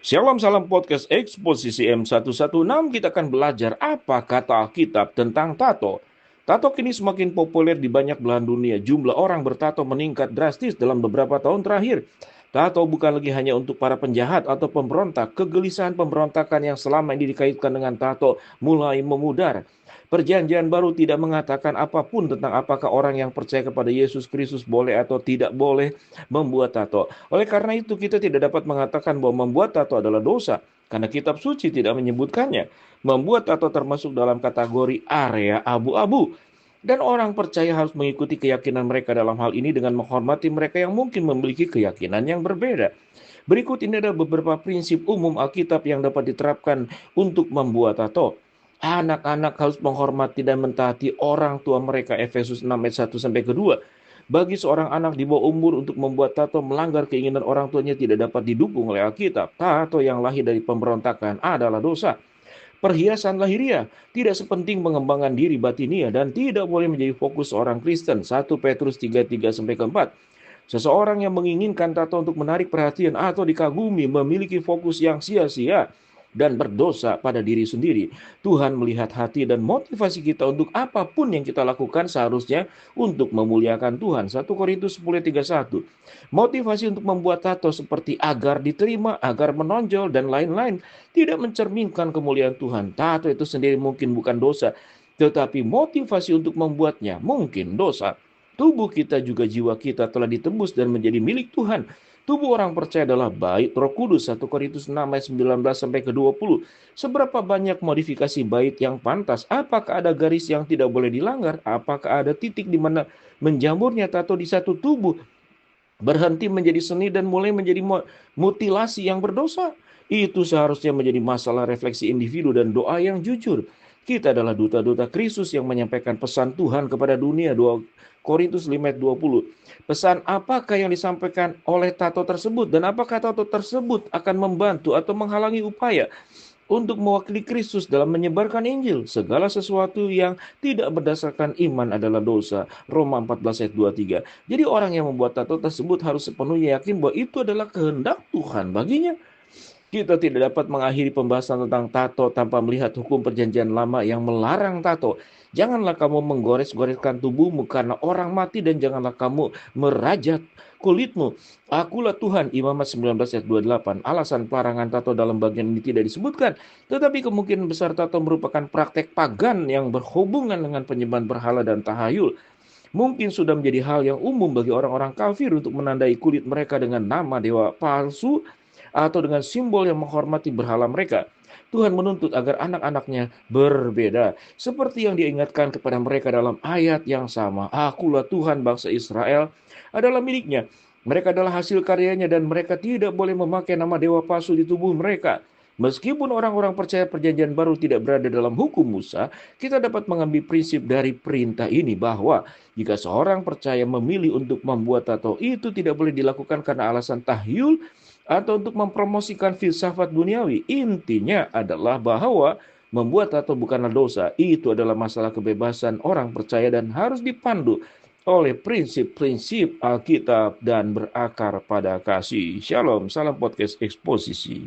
Shalom, salam podcast Eksposisi M116. Kita akan belajar apa kata Alkitab tentang tato. Tato kini semakin populer di banyak belahan dunia. Jumlah orang bertato meningkat drastis dalam beberapa tahun terakhir. Tato bukan lagi hanya untuk para penjahat atau pemberontak. Kegelisahan pemberontakan yang selama ini dikaitkan dengan tato mulai memudar. Perjanjian baru tidak mengatakan apapun tentang apakah orang yang percaya kepada Yesus Kristus boleh atau tidak boleh membuat tato. Oleh karena itu kita tidak dapat mengatakan bahwa membuat tato adalah dosa, karena kitab suci tidak menyebutkannya. Membuat tato termasuk dalam kategori area abu-abu. Dan orang percaya harus mengikuti keyakinan mereka dalam hal ini dengan menghormati mereka yang mungkin memiliki keyakinan yang berbeda. Berikut ini ada beberapa prinsip umum Alkitab yang dapat diterapkan untuk membuat tato. Anak-anak harus menghormati dan mentaati orang tua mereka. Efesus 6 ayat 1 sampai kedua. Bagi seorang anak di bawah umur untuk membuat tato melanggar keinginan orang tuanya tidak dapat didukung oleh Alkitab. Tato yang lahir dari pemberontakan adalah dosa. Perhiasan lahiriah tidak sepenting pengembangan diri batinia dan tidak boleh menjadi fokus seorang Kristen. 1 Petrus 3:3 sampai 4. Seseorang yang menginginkan tato untuk menarik perhatian atau dikagumi memiliki fokus yang sia-sia dan berdosa pada diri sendiri. Tuhan melihat hati dan motivasi kita untuk apapun yang kita lakukan seharusnya untuk memuliakan Tuhan. 1 Korintus 10:31. Motivasi untuk membuat tato seperti agar diterima, agar menonjol, dan lain-lain tidak mencerminkan kemuliaan Tuhan. Tato itu sendiri mungkin bukan dosa, tetapi motivasi untuk membuatnya mungkin dosa. Tubuh kita juga jiwa kita telah ditebus dan menjadi milik Tuhan. Tubuh orang percaya adalah bait Roh Kudus. 1 Korintus 6 ayat 19 sampai ke 20. Seberapa banyak modifikasi bait yang pantas? Apakah ada garis yang tidak boleh dilanggar? Apakah ada titik di mana menjamurnya tato di satu tubuh berhenti menjadi seni dan mulai menjadi mutilasi yang berdosa? Itu seharusnya menjadi masalah refleksi individu dan doa yang jujur. Kita adalah duta-duta Kristus yang menyampaikan pesan Tuhan kepada dunia. 2 Korintus 5 ayat 20. Pesan apakah yang disampaikan oleh tato tersebut, dan apakah tato tersebut akan membantu atau menghalangi upaya untuk mewakili Kristus dalam menyebarkan Injil? Segala sesuatu yang tidak berdasarkan iman adalah dosa. Roma 14 ayat 23. Jadi orang yang membuat tato tersebut harus sepenuhnya yakin bahwa itu adalah kehendak Tuhan baginya. Kita tidak dapat mengakhiri pembahasan tentang tato tanpa melihat hukum perjanjian lama yang melarang tato. Janganlah kamu menggores-goreskan tubuhmu karena orang mati, dan janganlah kamu merajat kulitmu. Akulah Tuhan. Imamat 19 ayat 28. Alasan pelarangan tato dalam bagian ini tidak disebutkan, tetapi kemungkinan besar tato merupakan praktek pagan yang berhubungan dengan penyembahan berhala dan tahayul. Mungkin sudah menjadi hal yang umum bagi orang-orang kafir untuk menandai kulit mereka dengan nama dewa palsu atau dengan simbol yang menghormati berhala mereka. Tuhan menuntut agar anak-anaknya berbeda, seperti yang diingatkan kepada mereka dalam ayat yang sama. Akulah Tuhan, bangsa Israel adalah miliknya. Mereka adalah hasil karyanya dan mereka tidak boleh memakai nama dewa palsu di tubuh mereka. Meskipun orang-orang percaya perjanjian baru tidak berada dalam hukum Musa, kita dapat mengambil prinsip dari perintah ini bahwa jika seorang percaya memilih untuk membuat tato, itu tidak boleh dilakukan karena alasan tahyul atau untuk mempromosikan filsafat duniawi. Intinya adalah bahwa membuat tato bukanlah dosa. Itu adalah masalah kebebasan orang percaya dan harus dipandu oleh prinsip-prinsip Alkitab dan berakar pada kasih. Shalom, salam podcast eksposisi.